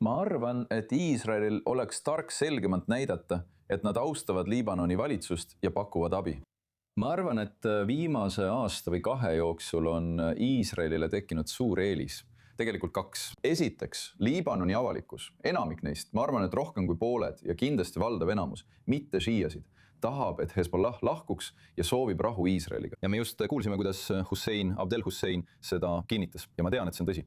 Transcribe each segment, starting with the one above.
Ma arvan, et Iisraelil oleks tark selgemalt näidata, et nad austavad Liibanoni valitsust ja pakuvad abi. Ma arvan, et viimase aasta või 2 jooksul on Iisraelile tekkinud suur eelis. Tegelikult 2. Esiteks, Liibanoni avalikkus, enamik neist, ma arvan, et rohkem kui pooled ja kindlasti valdav enamus, mitte šiiasid, tahab, et Hezbollah lahkuks ja soovib rahu Iisraeliga. Ja me just kuulsime, kuidas Abdel Hussein seda kinnitas ja ma tean, et see on tõsi.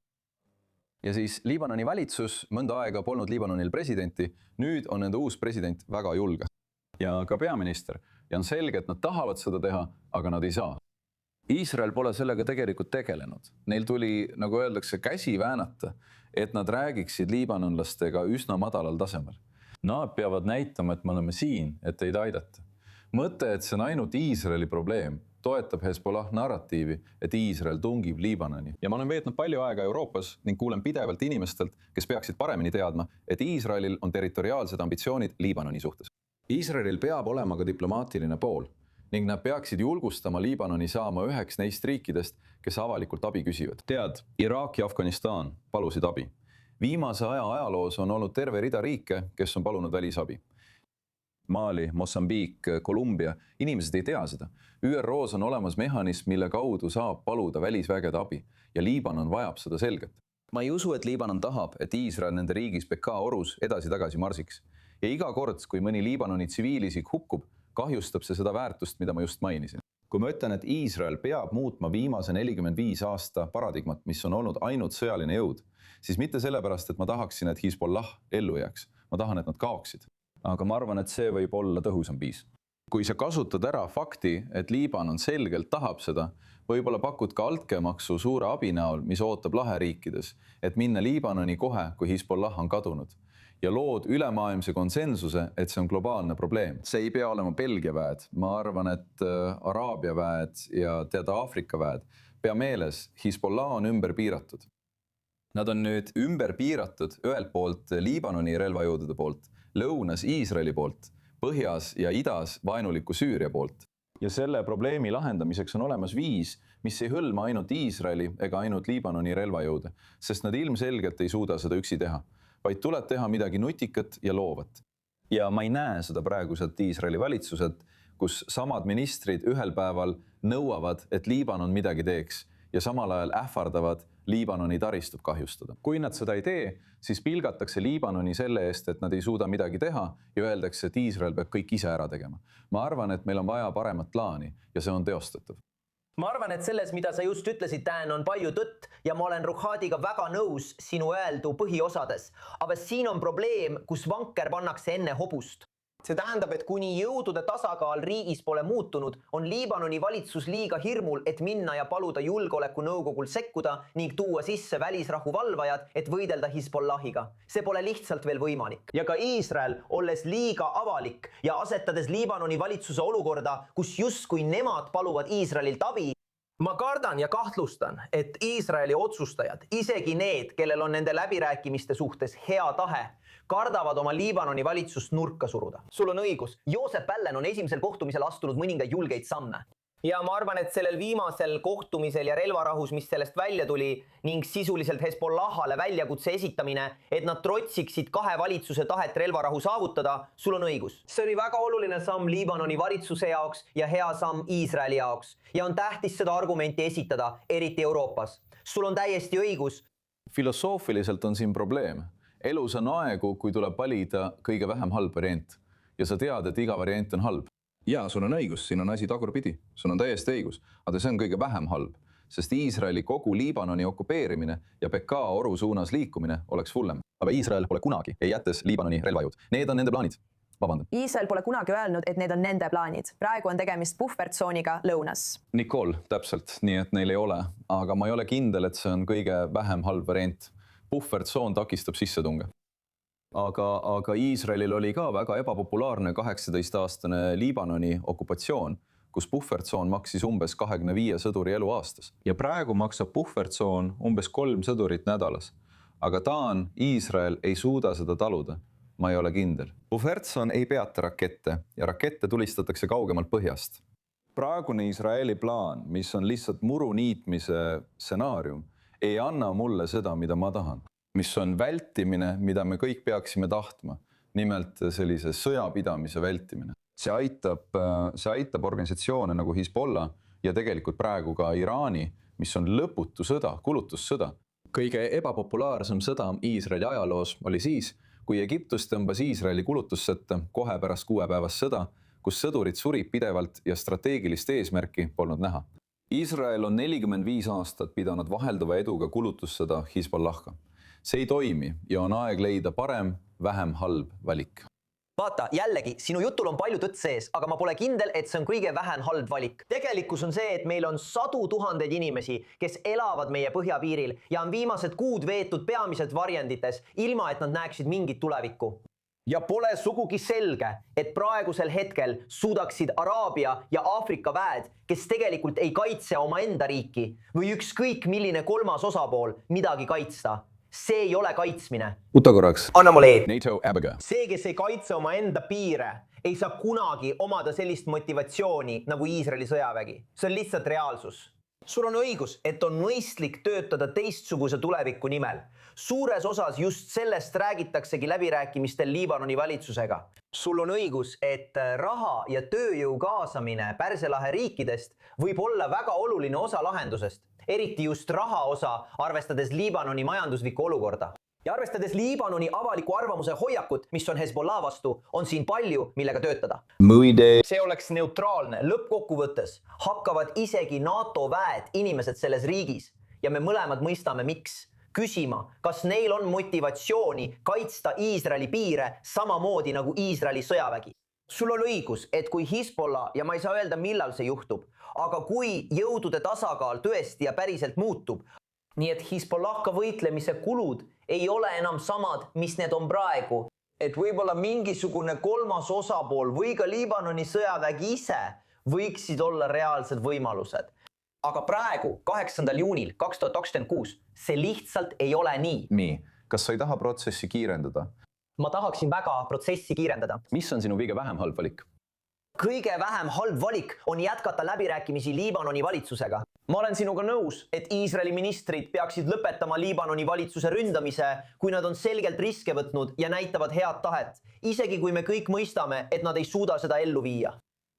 Ja siis Liibanoni valitsus, mõnda aega polnud Liibanonil presidenti, nüüd on nende uus president väga julge. Ja ka peaminister. Ja on selge, et nad tahavad seda teha, aga nad ei saa. Iisrael pole sellega tegelikult tegelenud. Neil tuli, nagu öeldakse, käsi väänata, et nad räägiksid liibanonlastega üsna madalal tasemel. Nad peavad näitama, et me oleme siin, et teid aidata. Mõte, et see on ainult Iisraeli probleem, toetab Hezbollah narratiivi, et Iisrael tungib Liibanoni. Ja ma olen veetnud palju aega Euroopas ning kuulen pidevalt inimestelt, kes peaksid paremini teadma, et Iisraelil on territoriaalsed ambitsioonid Liibanoni suhtes. Iisraelil peab olema ka diplomaatiline pool ning nad peaksid julgustama Liibanoni saama üheks neist riikidest, kes avalikult abi küsivad. Tead, Iraak ja Afganistan palusid abi. Viimase ajaloos on olnud terve rida riike, kes on palunud välisabi. Mali, Mosambiik, Kolumbia, inimesed ei tea seda. ÜROs on olemas mehhanism, mille kaudu saab paluda välisvägede abi ja Liibanon vajab seda selgelt. Ma ei usu, et Liibanon tahab, et Iisrael nende riigis PK orus edasi-tagasi marsiks. Ja iga kord, kui mõni Liibanoni tsiviilisik hukkub, kahjustab see seda väärtust, mida ma just mainisin. Kui ma ütlen, et Iisrael peab muutma viimase 45 aasta paradigmat, mis on olnud ainult sõjaline jõud, siis mitte sellepärast, et ma tahaksin, et Hezbollah ellu jääks. Ma tahan, et nad kaoksid. Aga ma arvan, et see võib olla tõhusam viis. Kui sa kasutad ära fakti, et Liibanon selgelt tahab seda, võib-olla pakud ka altkäemaksu suure abi näol, mis ootab laheriikides, et minna Liibanoni kohe, kui Hezbollah on kadunud. Ja lood ülemaailmse konsensuse, et see on globaalne probleem. See ei pea olema Belgia väed. Ma arvan, et Araabia väed ja Aafrika väed. Pea meeles, Hezbollah on ümber piiratud. Nad on nüüd ümber piiratud ühelt poolt Liibanoni relvajõudude poolt, lõunas Iisraeli poolt, põhjas ja idas vaenuliku Süüria poolt. Ja selle probleemi lahendamiseks on olemas viis, mis ei hõlma ainult Iisraeli ega ainult Liibanoni relvajõude, sest nad ilmselgelt ei suuda seda üksi teha, vaid tuleb teha midagi nutikat ja loovat. Ja ma ei näe seda praeguselt Iisraeli valitsuselt, kus samad ministrid ühel päeval nõuavad, et Liibanon midagi teeks ja samal ajal ähvardavad Liibanoni taristut kahjustada. Kui nad seda ei tee, siis pilgatakse Liibanoni selle eest, et nad ei suuda midagi teha ja öeldakse, et Iisrael peab kõik ise ära tegema. Ma arvan, et meil on vaja paremat plaani ja see on teostatav. Ma arvan, et selles, mida sa just ütlesid, Dan, on palju tõtt ja ma olen Ruhadiga väga nõus sinu öeldu põhiosades. Aga siin on probleem, kus vanker pannakse enne hobust. See tähendab, et kuni jõudude tasakaal riigis pole muutunud, on Liibanoni valitsus liiga hirmul, et minna ja paluda julgeolekunõukogul sekkuda ning tuua sisse välisrahu valvajad, et võidelda Hezbollahiga. See pole lihtsalt veel võimalik. Ja ka Iisrael, olles liiga avalik ja asetades Liibanoni valitsuse olukorda, kus justkui nemad paluvad Iisraelilt abi, ma kardan ja kahtlustan, et Iisraeli otsustajad, isegi need, kellel on nende läbirääkimiste suhtes hea tahe, kardavad oma Liibanoni valitsust nurka suruda. Sul on õigus. Joosep Allen on esimesel kohtumisel astunud mõningaid julgeid samme. Ja ma arvan, et sellel viimasel kohtumisel ja relvarahus, mis sellest välja tuli ning sisuliselt Hezbollahale väljakutse esitamine, et nad trotsiksid 2 valitsuse tahet relvarahu saavutada, sul on õigus. See oli väga oluline samm Liibanoni valitsuse jaoks ja hea samm Iisraeli jaoks. Ja on tähtis seda argumenti esitada, eriti Euroopas. Sul on täiesti õigus. Filosoofiliselt on siin probleem. Elus on aegu, kui tuleb valida kõige vähem halb variant. Ja sa tead, et iga variant on halb. Jaa, sul on õigus, siin on asi tagurpidi. Sul on täiesti õigus, aga see on kõige vähem halb, sest Iisraeli kogu Liibanoni okupeerimine ja PK oru suunas liikumine oleks hullem. Aga Iisrael pole kunagi, ei jättes Liibanoni relvajõud. Need on nende plaanid. Vabandan. Iisrael pole kunagi öelnud, et need on nende plaanid. Praegu on tegemist puhvertsooniga lõunas. Nicole, täpselt, nii et neil ei ole. Aga ma ei ole kindel, et see on kõige vähem halb variant. Puhvertsoon takistab sissetunge. Aga Iisraelil oli ka väga ebapopulaarne 18-aastane Liibanoni okupatsioon, kus puhvertsoon maksis umbes 25 sõduri elu aastas. Ja praegu maksab puhvertsoon umbes 3 sõdurit nädalas. Aga Iisrael ei suuda seda taluda. Ma ei ole kindel. Puhvertsoon ei peata rakette ja rakette tulistatakse kaugemalt põhjast. Praegune Iisraeli plaan, mis on lihtsalt muru niitmise stsenaarium, ei anna mulle seda, mida ma tahan. mis on vältimine, mida me kõik peaksime tahtma. Nimelt sellise sõjapidamise vältimine. See aitab organisatsioone nagu Hezbollah ja tegelikult praegu ka Iraani, mis on lõputu sõda, kulutussõda. Kõige ebapopulaarsem sõda Iisraeli ajaloos oli siis, kui Egiptus tõmbas Iisraeli kulutussõtta kohe pärast 6-päevast sõda, kus sõdurid surid pidevalt ja strateegilist eesmärki polnud näha. Iisrael on 45 aastat pidanud vahelduva eduga kulutussõda Hezbollahga. See ei toimi ja on aeg leida parem, vähem halb valik. Vaata, jällegi, sinu jutul on palju tõtt sees, aga ma pole kindel, et see on kõige vähem halb valik. Tegelikkus on see, et meil on 100 000 inimesi, kes elavad meie põhjapiiril ja on viimased kuud veetud peamiselt varjendites, ilma et nad näeksid mingit tulevikku. Ja pole sugugi selge, et praegusel hetkel suudaksid Araabia ja Aafrika väed, kes tegelikult ei kaitse oma enda riiki või ükskõik milline kolmas osapool midagi kaitsta. See ei ole kaitsmine. Uta korraks. Anna mulle eed. NATO Abiga. See, kes ei kaitse oma enda piire, ei saa kunagi omada sellist motivatsiooni nagu Iisraeli sõjavägi. See on lihtsalt reaalsus. Sul on õigus, et on mõistlik töötada teistsuguse tuleviku nimel. Suures osas just sellest räägitaksegi läbirääkimistel Liibanoni valitsusega. Sul on õigus, et raha ja tööjõu kaasamine Pärsia lahe riikidest võib olla väga oluline osa lahendusest. Eriti just raha osa, arvestades Liibanoni majanduslikku olukorda. Ja arvestades Liibanoni avaliku arvamuse hoiakut, mis on Hezbollah vastu, on siin palju, millega töötada. See oleks neutraalne. Lõppkokkuvõttes hakkavad isegi NATO väed inimesed selles riigis ja me mõlemad mõistame, miks. Küsima, kas neil on motivatsiooni kaitsta Iisraeli piire samamoodi nagu Iisraeli sõjavägi. Sul on õigus, et kui Hezbollah, ja ma ei saa öelda, millal see juhtub, aga kui jõudude tasakaal tõesti ja päriselt muutub, nii et Hezbollahga võitlemise kulud ei ole enam samad, mis need on praegu, et võib-olla mingisugune kolmas osapool või ka Liibanoni sõjavägi ise võiksid olla reaalsed võimalused. Aga praegu, 8. juunil 2026, see lihtsalt ei ole nii. Nii, kas sa ei taha protsessi kiirendada? Ma tahaksin väga protsessi kiirendada. Mis on sinu kõige vähem halb valik? Kõige vähem halb valik on jätkata läbirääkimisi Liibanoni valitsusega. Ma olen sinuga nõus, et Iisraeli ministrid peaksid lõpetama Liibanoni valitsuse ründamise, kui nad on selgelt riske võtnud ja näitavad head tahet, isegi kui me kõik mõistame, et nad ei suuda seda ellu viia.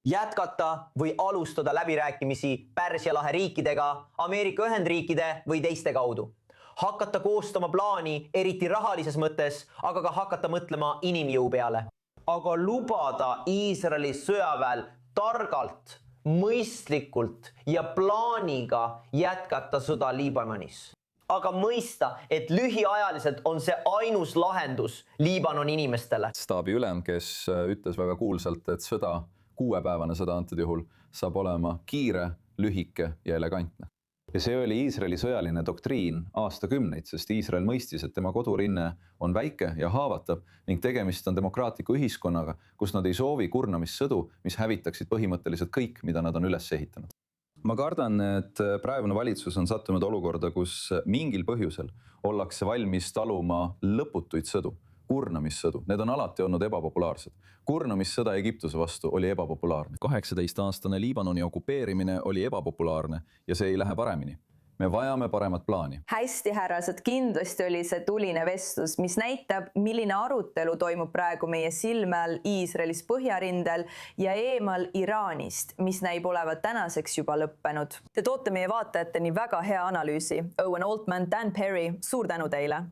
Jätkata või alustada läbirääkimisi Pärsia lahe riikidega, Ameerika Ühendriikide või teiste kaudu. Hakata koostama plaani, eriti rahalises mõttes, aga ka hakata mõtlema inimjõu peale. Aga lubada Iisraeli sõjaväel targalt, mõistlikult ja plaaniga jätkata sõda Liibanonis. Aga mõista, et lühiajaliselt on see ainus lahendus Liibanoni inimestele. Staabi ülem, kes ütles väga kuulsalt, et sõda, 6-päevane sõda antud juhul, saab olema kiire, lühike ja elegantne. Ja see oli Iisraeli sõjaline doktriin aastakümneid, sest Iisrael mõistis, et tema kodurinne on väike ja haavatav ning tegemist on demokraatliku ühiskonnaga, kus nad ei soovi kurnamissõdu, mis hävitaksid põhimõtteliselt kõik, mida nad on üles ehitanud. Ma kardan, et praegune valitsus on sattunud olukorda, kus mingil põhjusel ollakse valmis taluma lõputuid sõdu, kurnamissõdu. Need on alati olnud ebapopulaarsed. Kurnamissõda Egiptuse vastu oli ebapopulaarne. 18-aastane Liibanoni okupeerimine oli ebapopulaarne ja see ei lähe paremini. Me vajame paremat plaani. Hästi, härrased, kindlasti oli see tuline vestlus, mis näitab, milline arutelu toimub praegu meie silme all Iisraelis põhjarindel ja eemal Iraanist, mis näib olevat tänaseks juba lõppenud. Te toote meie vaatajateni väga hea analüüsi. Owen Altman, Dan Perry, suur tänu teile!